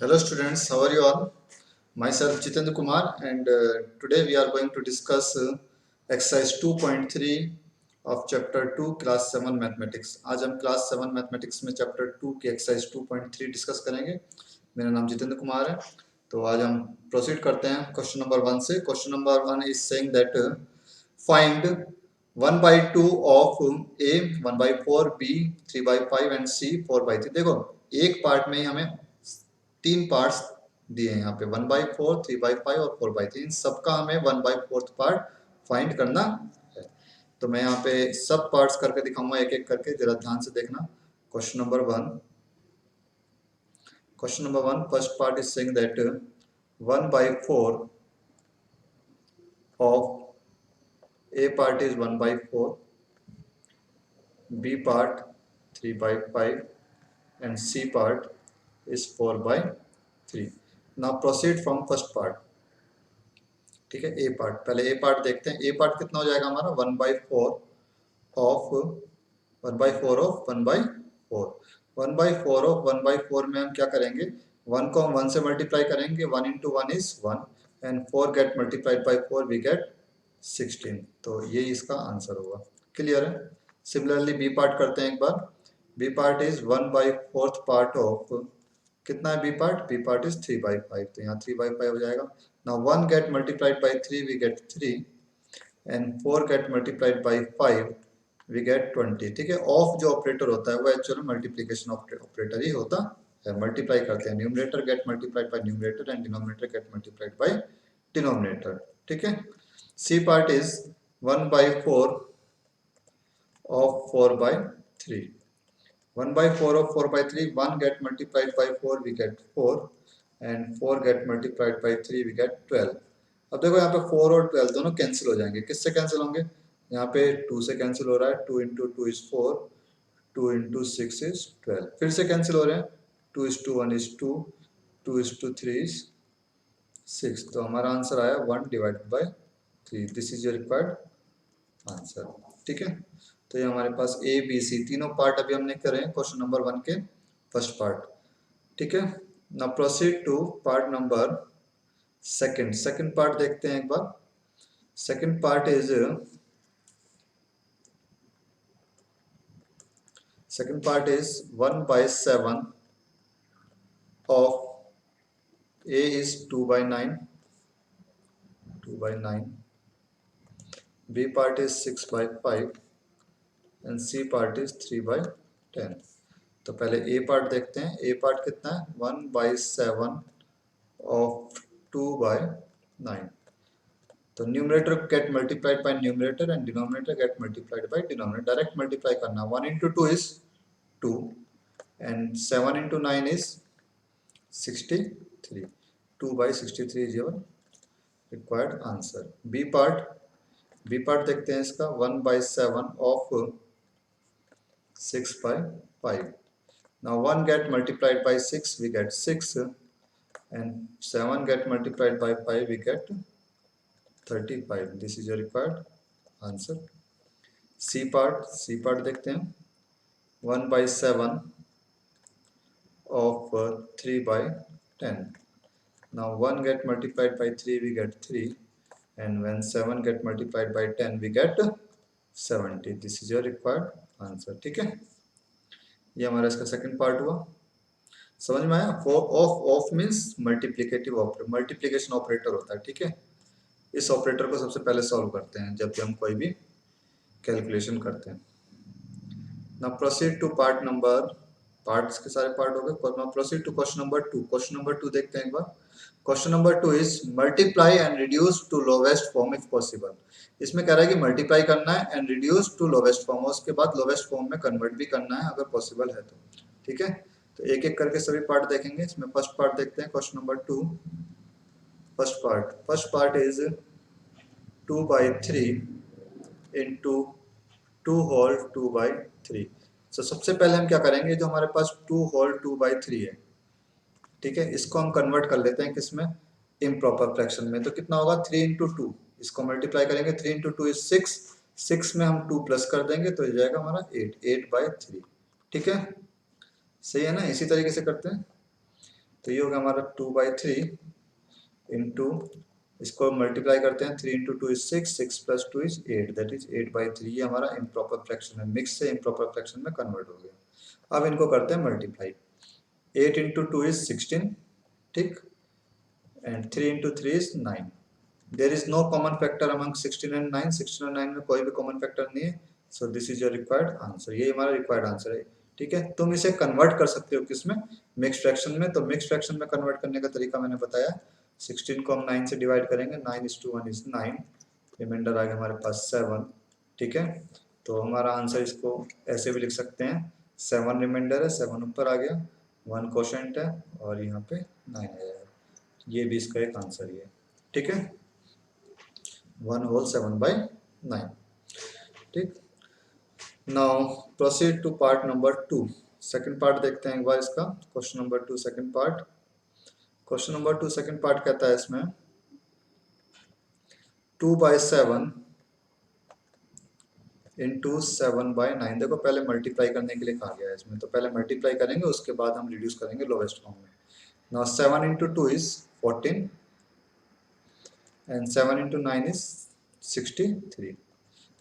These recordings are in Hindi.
Hello students, how are you all? Myself Jitendra Kumar and today we are going to discuss exercise 2.3 of chapter 2 class 7 mathematics. आज हम class 7 mathematics में chapter 2 की exercise 2.3 डिस्कस करेंगे। मेरा नाम जितेंद्र कुमार है। तो आज हम प्रोसीड करते हैं क्वेश्चन नंबर 1 से। Question number 1 is saying that find 1 by 2 of A, 1 by 4 B, 3 by 5 and C 4 by 3। देखो एक पार्ट में ही हमें तीन पार्ट्स दिए हैं यहाँ पे 1/4, 3/5 और 4/3। इन सबका हमें 1/4 पार्ट फाइंड करना है। तो मैं यहाँ पे सब पार्ट्स करके दिखाऊंगा एक एक करके, जरा ध्यान से देखना। Question number 1 first part is saying that 1/4 of A part is 1/4, B part 3/5 and C part is 4/3। Now proceed from first part। ठीक है, ए पार्ट, पहले ए पार्ट देखते हैं। ए पार्ट कितना हो जाएगा हमारा 1/4 ऑफ 1/4 ऑफ 1/4। 1/4 ऑफ 1/4 में हम क्या करेंगे, 1 को हम 1 से मल्टीप्लाई करेंगे, 1 into 1 is 1 and 4 get multiplied by 4 we get 16। तो ये इसका आंसर होगा। क्लियर है। सिमिलरली बी पार्ट करते हैं एक बार। B part is 1/4 part of, कितना है B part, B part is 3/5। तो यहाँ 3/5 हो जाएगा। Now 1 get multiplied by 3 we get 3 and 4 get multiplied by 5 we get 20। ठीक है, ऑफ जो ऑपरेटर होता है वो एक्चुअली मल्टीप्लिकेशन ऑपरेटर ही होता है। मल्टीप्लाई करते हैं, numerator get multiplied by numerator and denominator get multiplied by denominator. ठीक है, C part is 1/4 of 4/3। 1/4 of 4/3, 1 get multiplied by 4 we get 4 and 4 get multiplied by 3 we get 12। अब देखो यहाँ पे 4 और 12 दोनों कैंसिल हो जाएंगे। किससे कैंसिल होंगे, यहाँ पे 2 से कैंसिल हो रहा है, 2 इंटू 2 इज 4, 2 इंटू 6 इज 12। फिर से कैंसिल हो रहे हैं, 2 इज 2 1 इज 2, 2 इज 2 3 इज 6। तो हमारा आंसर आया 1 divided by 3। This is your required answer. ठीक है, तो ये हमारे पास ए बी सी तीनों पार्ट अभी हमने करे हैं क्वेश्चन नंबर 1 के फर्स्ट पार्ट। ठीक है, now proceed to part number second part देखते हैं एक बार। Second part is 1/7 of A is 2/9, B part is 6/5 and C part is 3/10। तो पहले ए पार्ट देखते हैं। ए पार्ट कितना है, 1/7 ऑफ 2/9। तो numerator get multiplied by numerator and denominator get multiplied by denominator. Direct multiply करना, 1 into 2 is 2 and 7 into 9 is 63। 2/63 is your required answer. B part देखते हैं इसका, 1/7 of 6/5। Now 1 get multiplied by 6 we get 6 and 7 get multiplied by 5 we get 35। This is your required answer। C part देखते हैं, 1/7 of 3/10। Now 1 get multiplied by 3 we get 3 and when 7 get multiplied by 10 we get 70। This is your required answer। ठीक है, ये हमारा इसका सेकंड पार्ट हुआ। समझ में आया। Of means multiplicative operator, multiplication operator होता है। ठीक है, इस ऑपरेटर को सबसे पहले सॉल्व करते हैं जब भी हम कोई भी कैलकुलेशन करते हैं। Now proceed to part number, parts के सारे पार्ट हो गए। Now proceed to question number 2। Question number 2 देखते हैं एक बार। Question number 2 is multiply and reduce to lowest form if possible. इसमें कह रहा है कि मल्टीप्लाई करना है and reduce to lowest form, उसके बाद लोवेस्ट फॉर्म में कन्वर्ट भी करना है अगर पॉसिबल है तो। ठीक है, तो एक एक करके सभी पार्ट देखेंगे। इसमें फर्स्ट पार्ट देखते हैं question number 2। First part is 2/3 into 2 whole 2/3। तो सबसे पहले हम क्या करेंगे, जो हमारे पास 2 होल 2/3 है, ठीक है, इसको हम कन्वर्ट कर लेते हैं किसमें, इम्प्रॉपर फ्रैक्शन में। तो कितना होगा, 3 इंटू 2, इसको मल्टीप्लाई करेंगे, 3 इंटू 2 इज 6, 6 में हम 2 प्लस कर देंगे तो ये जाएगा हमारा 8/3। ठीक है, सही है ना। इसी तरीके से करते हैं। तो ये होगा हमारा 2/3 इंटू, इसको मल्टीप्लाई करते हैं, 3 into 2 is 6, 6 plus 2 is 8, that is 8/3। ये हमारा इम्प्रॉपर फ्रैक्शन है, मिक्स से इम्प्रॉपर फ्रैक्शन में कन्वर्ट हो गया। अब इनको करते हैं मल्टीप्लाई, 8 इंटू 2 इज 16, ठीक, and 3 into 3 is 9। There is no common factor among 16 and 9, 16 और 9 में कोई भी कॉमन फैक्टर नहीं है, so this is your required answer. ये हमारा रिक्वायर्ड आंसर है, ठीक है। तुम इसे कन्वर्ट कर सकते हो किसमें, मिक्स फ्रैक्शन में। तो मिक्स फ्रैक्शन में कन्वर्ट करने का तरीका मैंने बताया, 16 को हम 9 से डिवाइड करेंगे, 9:1 इज 9, रिमाइंडर आ गया हमारे पास 7, ठीक है। तो हमारा आंसर इसको ऐसे भी लिख सकते हैं, 7 रिमाइंडर है, 7 ऊपर आ गया, 1 कोशेंट है और यहाँ पे 9 आ जाएगा। ये भी इसका एक आंसर ही है, ठीक है, 1/7/9, ठीक। Now proceed to part number 2। Second part देखते हैं एक बार इसका, question number 2 second part. Question number 2 second part कहता है इसमें 2/7 इंटू 7/9। देखो पहले मल्टीप्लाई करने के लिए कहा गया है इसमें, तो पहले मल्टीप्लाई करेंगे, उसके बाद हम रिड्यूस करेंगे लोवेस्ट फॉर्म में। Now 7 into 2 is 14 and 7 into 9 is 63।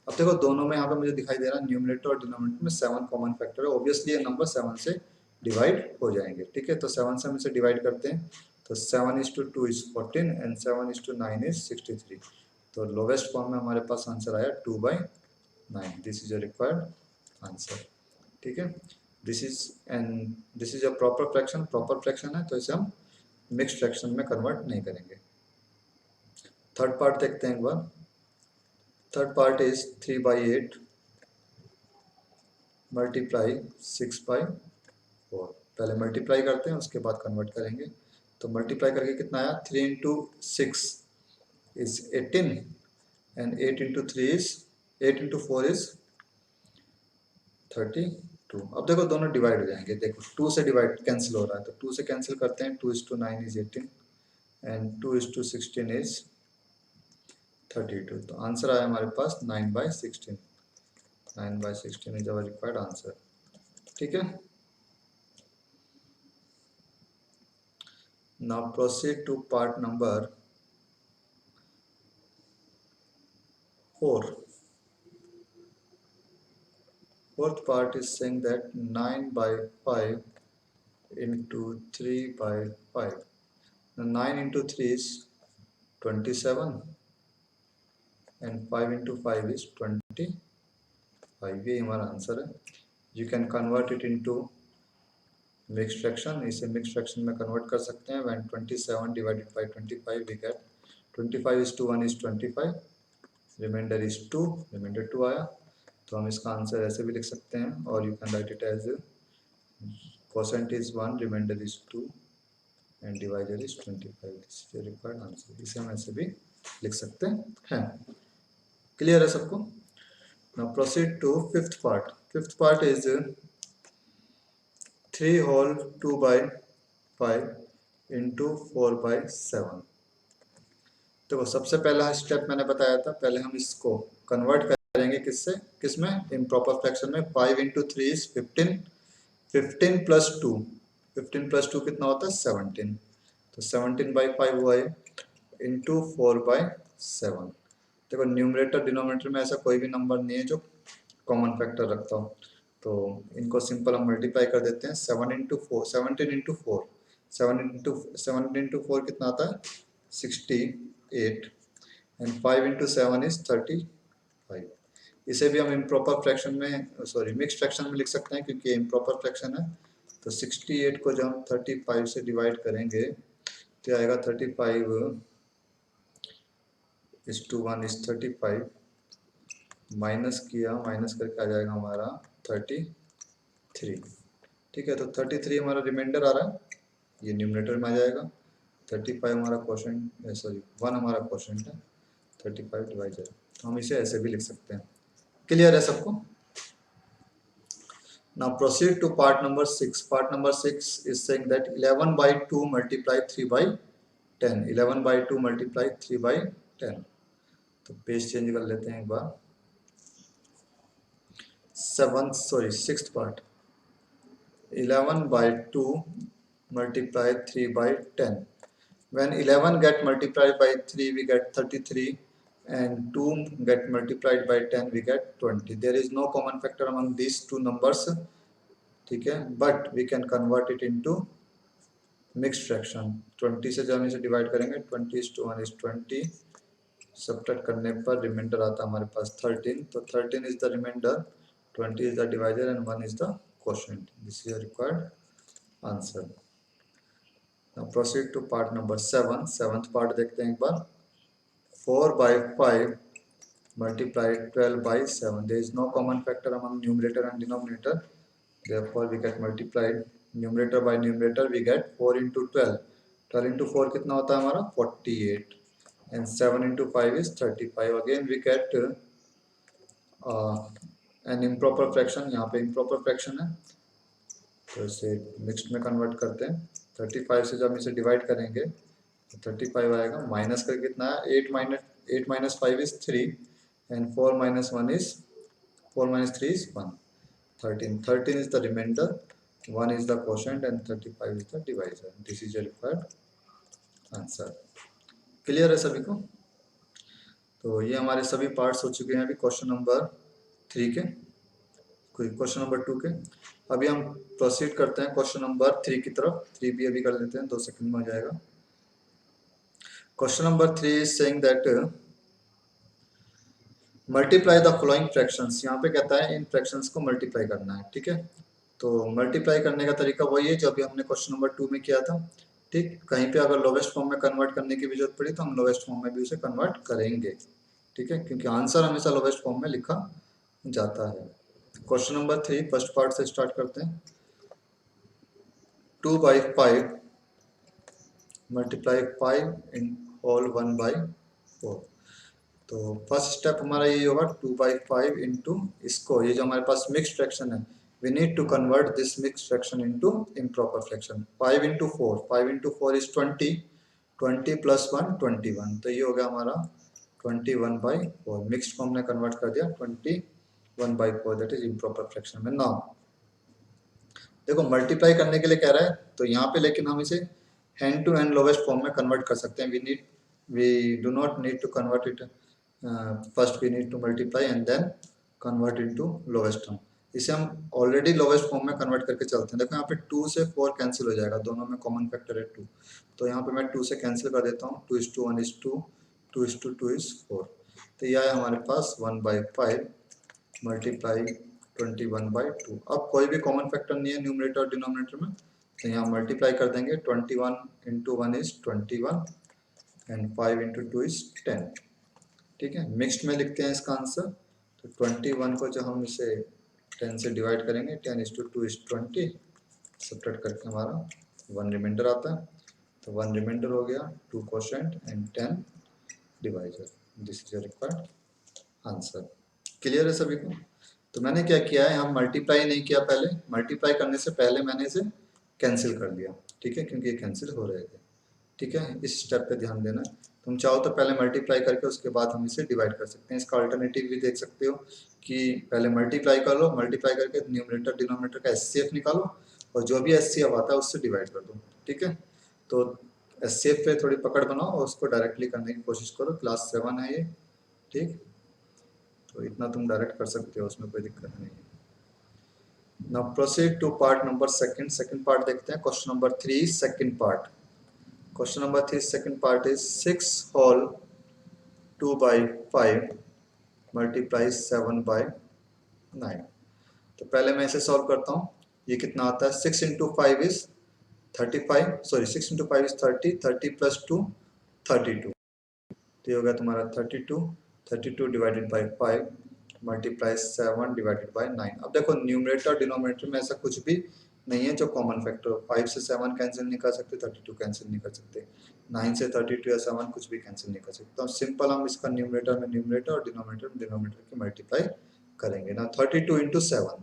अब देखो दोनों में यहाँ पे मुझे दिखाई दे रहा है न्यूमरेटर और डिनोमिनेटर में 7 कॉमन फैक्टर है, ऑब्वियसली ये नंबर 7 से डिवाइड हो जाएंगे, ठीक है। तो 7 से हम इसे डिवाइड करते हैं, तो 7:2 इज 14 एंड 7:9 इज 63। तो लोवेस्ट फॉर्म में हमारे पास आंसर आया 2/9, this is a required answer, ठीक है। This is a proper fraction, proper fraction है तो इसे हम मिक्स्ड फ्रैक्शन में कन्वर्ट नहीं करेंगे। थर्ड पार्ट देखते हैं एक बार। Third part is 3/8 multiply 6/4। पहले मल्टीप्लाई करते हैं, उसके बाद कन्वर्ट करेंगे। तो मल्टीप्लाई करके कितना आया, 3 into 6 is 18 and 8 into 3 is 8 into 4 is 32। अब देखो दोनों डिवाइड हो जाएंगे, देखो 2 से डिवाइड कैंसिल हो रहा है, तो 2 से कैंसिल करते हैं, 2:9 इज 18 एंड 2:16 इज 32। तो आंसर आया हमारे पास 9/16, 9/16 इज अवर रिक्वायर्ड आंसर, ठीक है। Now proceed to part number 4. Fourth part is saying that 9/5 into 3/5. Now 9 into 3 is 27 and 5 into 5 is 25. ये हमारा आंसर है। You can convert it into mixed fraction, इसे mixed fraction में convert कर सकते हैं। When 27 divided by 25 we get 25:1 is 25, reminder is 2, reminder 2 आया। तो हम इसका आंसर ऐसे भी लिख सकते हैं, और you can write it as quotient is 1, reminder is 2 and divider is 25, this is required answer. इसे हम ऐसे भी लिख सकते हैं। क्लियर है सबको। Now proceed to fifth part. Fifth part is 3 whole 2/5 into 4/7। देखो सबसे पहला स्टेप मैंने बताया था, पहले हम इसको कन्वर्ट करेंगे किससे, किसमें, इम्प्रॉपर फ्रैक्शन में। 5 इंटू 3 इज 15, 15 प्लस 2, 15 प्लस 2 कितना होता है 17, तो 17/5 हुआ है इंटू 4/7। देखो न्यूमरेटर डिनोमिनेटर में ऐसा कोई भी नंबर नहीं है जो कॉमन फैक्टर रखता हो, तो इनको सिंपल हम मल्टीप्लाई कर देते हैं। 7 इंटू 4, 17 इंटू 4, 7 इंटू 4 कितना आता है 68 एंड 5 इंटू 7 इज 35। इसे भी हम इम्प्रॉपर फ्रैक्शन में, सॉरी मिक्स फ्रैक्शन में लिख सकते हैं क्योंकि इम्प्रॉपर फ्रैक्शन है। तो 68 को जब हम 35 से डिवाइड करेंगे तो आएगा 35:1 इज 35, माइनस किया, माइनस करके आ जाएगा हमारा 33, ठीक है। तो 33 हमारा रिमाइंडर आ रहा है, ये न्यूमरेटर में आ जाएगा। 35 हमारा क्वोशेंट, सॉरी 1 हमारा क्वोशेंट है, 35 डिवाइडेड, तो हम इसे ऐसे भी लिख सकते हैं। क्लियर है सबको। Now proceed to part number 6. Part number 6 is saying that 11/2 multiply 3/10. 11/2 multiply 3/10. तो पेज चेंज कर लेते हैं एक बार। Sixth part 11/2 multiply 3 by 10. When 11 get multiplied by 3, we get 33, and 2 get multiplied by 10, we get 20. There is no common factor among these two numbers, ठीक है, but we can convert it into mixed fraction. 20 से जब हम इसे डिवाइड करेंगे, 20:1 is 20, सब्ट्रैक्ट करने पर रिमाइंडर आता है हमारे पास 13. तो 13 is the remainder, 20 is the divisor, and 1 is the quotient. This is a required answer. Now proceed to part number 7. Seventh part देखते हैं एक बार. 4 by 5 multiplied 12 by 7. There is no common factor among numerator and denominator. Therefore we get multiplied numerator by numerator. We get 4 into 12. 12 into 4 कितना होता है हमारा 48. And 7 into 5 is 35. Again we get an improper fraction. यहाँ पे improper fraction है, तो इसे मिक्स्ड में कन्वर्ट करते हैं. 35 से जब हम इसे डिवाइड करेंगे तो 35 आएगा. माइनस करके कितना है 8 minus 5 is 3, and 4 minus 1 is 4 minus 3 is 1. 13 is the remainder, 1 is the quotient, and 35 is the divisor. This is a required answer. Clear है सभी को? तो ये हमारे सभी पार्ट्स हो चुके हैं अभी क्वेश्चन नंबर 3 के, क्वेश्चन नंबर 2 के. अभी हम प्रोसीड करते हैं क्वेश्चन नंबर 3 की तरफ. 3 भी अभी कर लेते हैं, 2 सेकंड में हो जाएगा. Question number 3 is saying that multiply the following fractions. यहाँ पे कहता है इन फ्रैक्शंस को मल्टीप्लाई करना है, ठीक है. तो मल्टीप्लाई करने का तरीका वही है जो अभी हमने क्वेश्चन नंबर 2 में किया था, ठीक. कहीं पे अगर लोवेस्ट फॉर्म में कन्वर्ट करने की भी जरूरत पड़ी तो हम लोवेस्ट फॉर्म में भी उसे कन्वर्ट करेंगे, ठीक है, क्योंकि आंसर हमेशा लोवेस्ट फॉर्म में लिखा जाता है. क्वेश्चन नंबर 3 फर्स्ट पार्ट से स्टार्ट करते हैं. 2 by 5 multiply 5 in whole 1 by 4. तो फर्स्ट स्टेप हमारा ये होगा 2 by 5 इंटू इसको, ये जो हमारे पास मिक्स्ड फ्रैक्शन है, we need to convert this mixed fraction into improper fraction. 5 into 4, 5 into 4 is 20, 20 plus 1 21. तो ये हो गया हमारा 21 by 4. मिक्स्ड को हमने कन्वर्ट कर दिया 21 by 4, that is improper fraction में. नाउ देखो मल्टीप्लाई करने के लिए कह रहा है, तो यहाँ पे लेकिन हम इसे hand to hand lowest form में कन्वर्ट कर सकते हैं. We do not need to convert it. First we need to multiply and then convert into lowest term. इसे हम ऑलरेडी लोवेस्ट फॉर्म में कन्वर्ट करके चलते हैं. देखो यहाँ पे 2 से 4 कैंसिल हो जाएगा, दोनों में कॉमन फैक्टर है 2. तो यहाँ पे मैं 2 से कैंसिल कर देता हूँ. 2:1 is 2, 2:2 is 4. तो यह है हमारे पास 1 by 5 मल्टीप्लाई 21 by 2. अब कोई भी कॉमन फैक्टर नहीं है न्यूमरेटर और डिनोमिनेटर में, तो यहाँ मल्टीप्लाई कर देंगे. 21 into 1 is 21 and 5 into 2 is 10, ठीक है. मिक्स्ड में लिखते हैं इसका आंसर. तो 21 को जो हम इसे 10 से डिवाइड करेंगे, 10:2 is 20, सब्ट्रैक्ट करके हमारा 1 रिमाइंडर आता है. तो 1 रिमाइंडर हो गया, 2 quotient and 10 divisor. This is required answer. Clear है सभी को? तो मैंने क्या किया है, यहाँ मल्टीप्लाई नहीं किया पहले. मल्टीप्लाई करने से पहले मैंने इसे कैंसिल कर दिया, ठीक है, क्योंकि ये कैंसिल हो रहे थे, ठीक है. इस स्टेप पे ध्यान देना. तुम चाहो तो पहले मल्टीप्लाई करके उसके बाद हम इसे डिवाइड कर सकते हैं. इसका अल्टरनेटिव भी देख सकते हो कि पहले मल्टीप्लाई कर लो, मल्टीप्लाई करके न्यूमरेटर डिनोमिनेटर का एचसीएफ निकालो और जो भी एचसीएफ आता है उससे डिवाइड कर दो, ठीक है. तो एचसीएफ पे थोड़ी पकड़ बनाओ और उसको डायरेक्टली करने की कोशिश करो. क्लास 7 है ये, ठीक. तो इतना तुम डायरेक्ट कर सकते हो, उसमें कोई दिक्कत नहीं है. Now proceed to part number second. Second part देखते हैं. Question number 3 second part. Question number 3 second part is 6 whole 2 by 5 multiply 7 by 9. तो पहले मैं इसे सॉल्व करता हूँ. ये कितना आता है, 6 into 5 is 35, sorry 6 into 5 is 30, 30 plus 2 32. तो ये हो गया तुम्हारा 32, 32 divided by 5 multiply 7 divided by 9. अब देखो न्यूमरेटर डिनोमिनेटर में ऐसा कुछ भी नहीं है जो कॉमन फैक्टर हो. 5 से 7 कैंसिल नहीं कर सकते, 32 कैंसिल नहीं कर सकते, 9 से 32 या 7 कुछ भी कैंसिल नहीं कर सकते. तो सिंपल हम इसका न्यूमरेटर में न्यूमरेटर और डिनोमिनेटर में डिनोमिनेटर की मल्टीप्लाई करेंगे ना. 32 इंटू 7,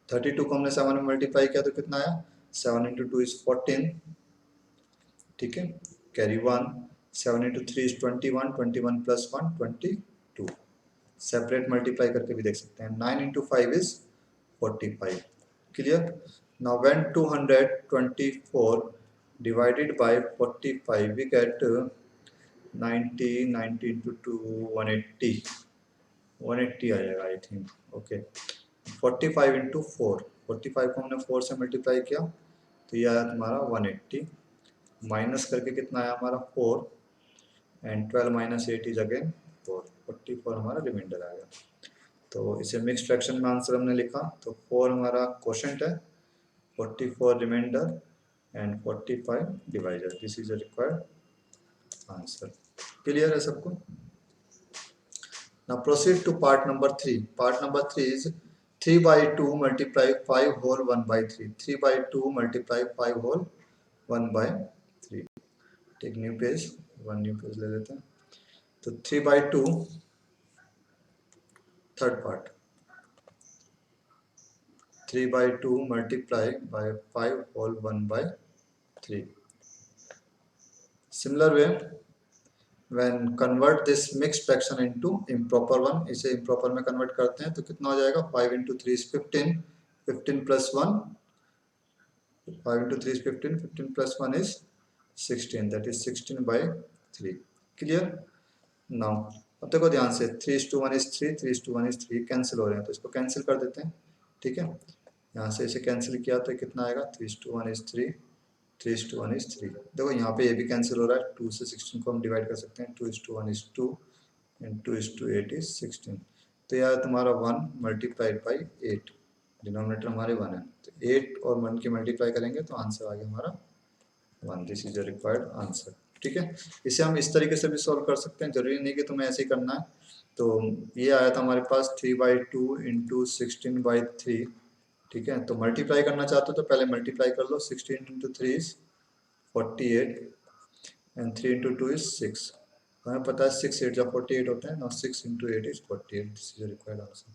32 को हमने 7 में मल्टीप्लाई किया तो कितना आया, 7 इंटू 2 इज 14, ठीक है. Carry 1, 7 into 3 is 21, 21 plus 1 22. Separate multiply करके भी देख सकते हैं. 9 into 5 is 45. Clear. Now when 224 divided by 45, we get 90, 90 into 2, 180, 180 आएगा आई थिंक। ओके, 45 इंटू 4, 45 को हमने 4 से मल्टीप्लाई किया तो ये आया तुम्हारा 180, माइनस करके कितना आया हमारा 4, एंड 12 माइनस 8 इज अगेन 4, 44 हमारा रिमाइंडर आ गया। तो इसे मिक्स फ्रैक्शन में आंसर हमने लिखा, तो 4 हमारा क्वोशंट है, 44 reminder and 45 divisor, this is a required answer. Clear है सबको? Now proceed to part number 3. Part number 3 is 3 by 2 multiply 5 whole 1 by 3. 3 by 2 multiply 5 whole 1 by 3. Take new page, one new page ले लेते हैं। तो 3 by 2 third part, 3 by 2 multiply by 5 whole 1 by 3. Similar way, when convert this mixed fraction into improper one, इसे improper में convert करते हैं तो कितना हो जाएगा, 5 into 3 is 15, 15 plus 1, 5 into 3 is 15, 15 plus 1 is 16, that is 16 by 3. Clear? Now अब देखो ध्यान से, 3:1 is 3, 3:1 is 3, कैंसिल हो रहे हैं तो इसको कैंसिल कर देते हैं। ठीक है, यहाँ से इसे कैंसिल किया तो कितना आएगा, 3:1 is 3, 3:1 is 3। देखो यहाँ पे ये भी कैंसिल हो रहा है, 2 से 16 को हम डिवाइड कर सकते हैं, 2:1 is 2 एंड 2:8 is 16। तो यह तुम्हारा 1 मल्टीप्लाइड बाई 8, डिनोमिनेटर हमारे 1 है, तो 8 और 1 की मल्टीप्लाई करेंगे तो आंसर आ गया हमारा 1, this is the required answer. ठीक है, इसे हम इस तरीके से भी सॉल्व कर सकते हैं, जरूरी नहीं कि तुम्हें ऐसे ही करना है। तो ये आया था हमारे पास 3/2 इंटू 16/3। ठीक है, तो मल्टीप्लाई करना चाहते हो तो पहले मल्टीप्लाई कर लो, 16 into 3 is 48 and 3 into 2 is 6। हमें पता है 6 8 जा 48 होते हैं ना, 6 into 8 is 48, this is the required answer.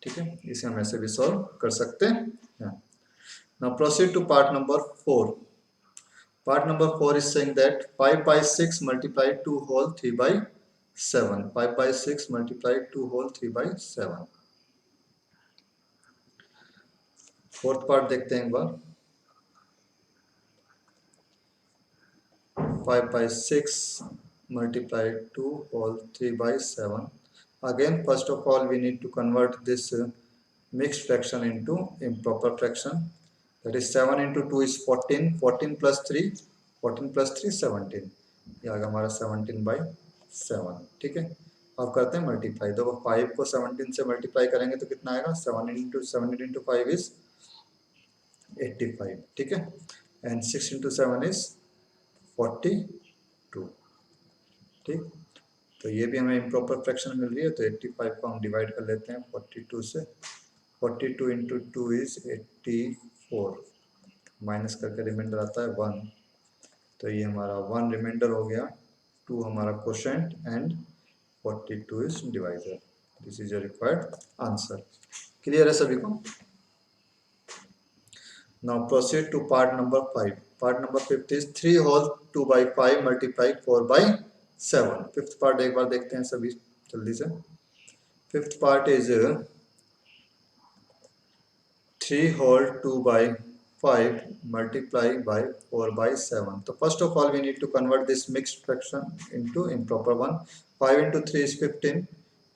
ठीक है, इसे हम ऐसे भी सॉल्व कर सकते हैं। Now proceed to part number 4। Part number 4 is saying that 5 by 6 multiplied 2 whole 3 by 7. 5 by 6 multiplied 2 whole 3 by 7. Fourth part देखते हैं एक बार। 5 by 6 multiplied 2 whole 3 by 7. Again, first of all, we need to convert this mixed fraction into improper fraction. That is 7 into 2 is 14, 14 plus 3, 14 plus 3 17, ये आ गया हमारा 17 by 7। ठीक है, अब करते हैं मल्टीप्लाई। देखो 5 को 17 से मल्टीप्लाई करेंगे तो कितना आएगा, 17 into 5 is 85। ठीक है, एंड 6 into 7 is 42। ठीक, तो ये भी हमें इम्प्रॉपर फ्रैक्शन मिल रही है, तो 85 को हम डिवाइड कर लेते हैं 42 से। 42 इंटू 2 इज 84, माइनस करके रिमाइंडर आता है 1, तो ये हमारा 1 रिमाइंडर हो गया, 2 हमारा quotient and 42 is divisor. This is your required answer. Clear है सभी को? Now proceed to part number 5। Part number 5 is 3 whole 2 by 5 multiply 4 by 7। Fifth part एक बार देखते हैं सभी जल्दी से। Fifth part is 3 whole 2 by 5 multiply by 4 by 7. So first of all we need to convert this mixed fraction into improper one. 5 into 3 is 15,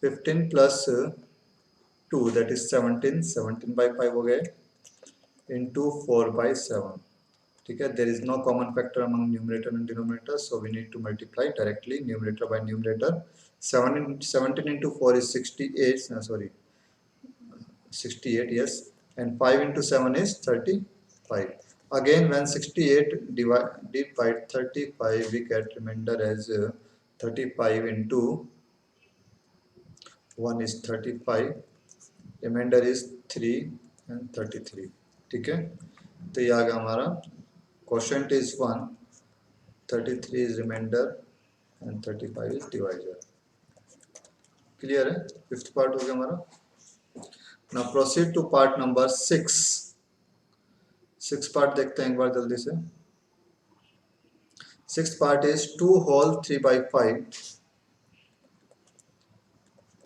15 plus 2 that is 17, 17 by 5 हो गए into 4 by 7. ठीक है, there is no common factor among numerator and denominator, so we need to multiply directly numerator by numerator. 17 into 4 is 68, sorry 68, yes, and 5 into 7 is 35. Again, when 68 divided by 35, we get remainder as 35 into 1 is 35, remainder is 3 and 33. ठीक है, तो ये आ गया हमारा quotient is 1, 33 is remainder and 35 is divisor. Clear है? फिफ्थ पार्ट हो गया हमारा। Now proceed to part number 6. 6 part देखते हैं एक बार जल्दी से। 6th part is 2 whole 3 by 5,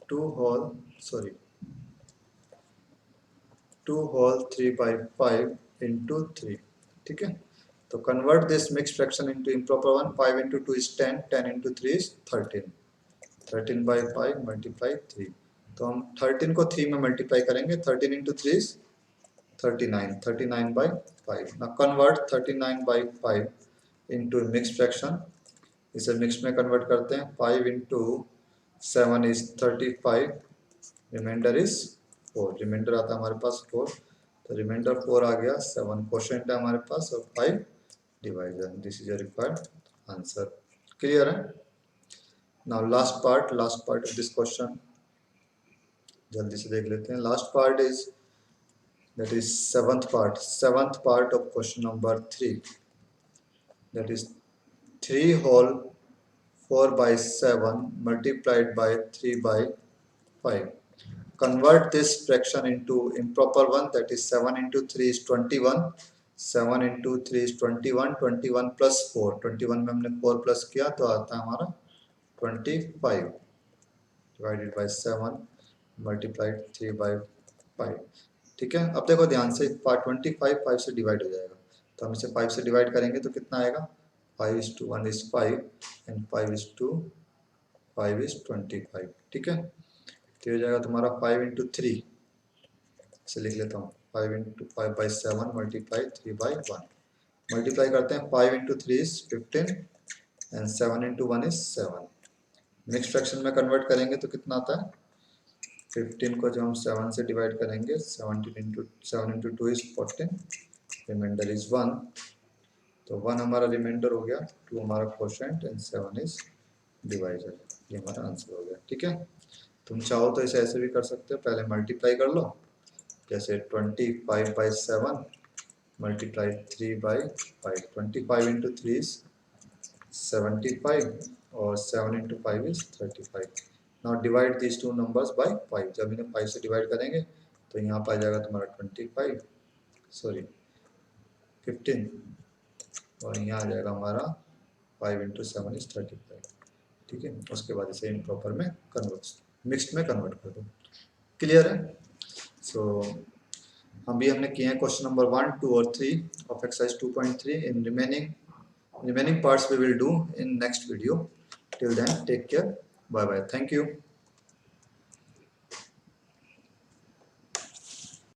2 whole 3 by 5 into 3। ठीक है, तो convert this mix fraction into improper one. 5 into 2 is 10, 10 into 3 is 13, 13 by 5 multiply 3. तो हम 13 को 3 में मल्टीप्लाई करेंगे. 13 into 3 is 39, 39 by 5. Now convert 39 by 5 into mixed fraction. इसे मिक्स में कन्वर्ट करते हैं. 5 into 7 is 35, reminder is 4. Reminder आता है हमारे पास 4, तो रिमाइंडर 4 आ गया. 7 क्वोशिएंट है हमारे पास और 5 division. This is a required answer. Clear है? Now last part of this question जल्दी से देख लेते हैं. Last part is that is seventh part of question number 3, that is 3 whole 4 by 7 multiplied by 3 by 5. Convert this fraction into improper one, that is 7 into 3 is 21, 7 into 3 is 21, 21 plus 4, 21 में हमने 4 प्लस किया तो आता है हमारा 25 divided by 7 multiplied 3 by 5. ठीक है. अब देखो ध्यान से, 25 5 से डिवाइड हो जाएगा, तो हम इसे 5 से डिवाइड करेंगे तो कितना आएगा. 5:1 is 5 and 5:5 is 25. ठीक है. तो हो जाएगा तुम्हारा 5 into 3, इसे लिख लेता हूँ. 5 into 5 by 7 multiply 3 by 1. Multiply करते हैं. 5 into 3 is 15 and 7 into 1 is 7. Mix fraction में कन्वर्ट करेंगे तो कितना आता है. 15 को जब हम 7 से डिवाइड करेंगे, 7 into 2 is 14, रिमाइंडर इज 1. तो 1 हमारा रिमाइंडर हो गया, 2 हमारा क्वोशिएंट एंड 7 इज डिवाइजर. ये हमारा आंसर हो गया. ठीक है. तुम चाहो तो इसे ऐसे भी कर सकते हो, पहले मल्टीप्लाई कर लो. जैसे 25 by 7 multiply 3 by 5. 25 into 3 is 75 और 7 into 5 is 35. Now divide these two numbers by 5. जब इन्हें 5 से डिवाइड करेंगे तो यहाँ पर आ जाएगा तुम्हारा 15 और यहाँ आ जाएगा हमारा 5 into 7 is 35. ठीक है. उसके बाद इसे इम्प्रॉपर में मिक्स्ड में कन्वर्ट कर दो. क्लियर है? सो अभी हमने किए हैं क्वेश्चन नंबर 1, 2 और 3 of exercise 2.3. In remaining parts we will do in next video. Till then, take care. Bye bye. Thank you.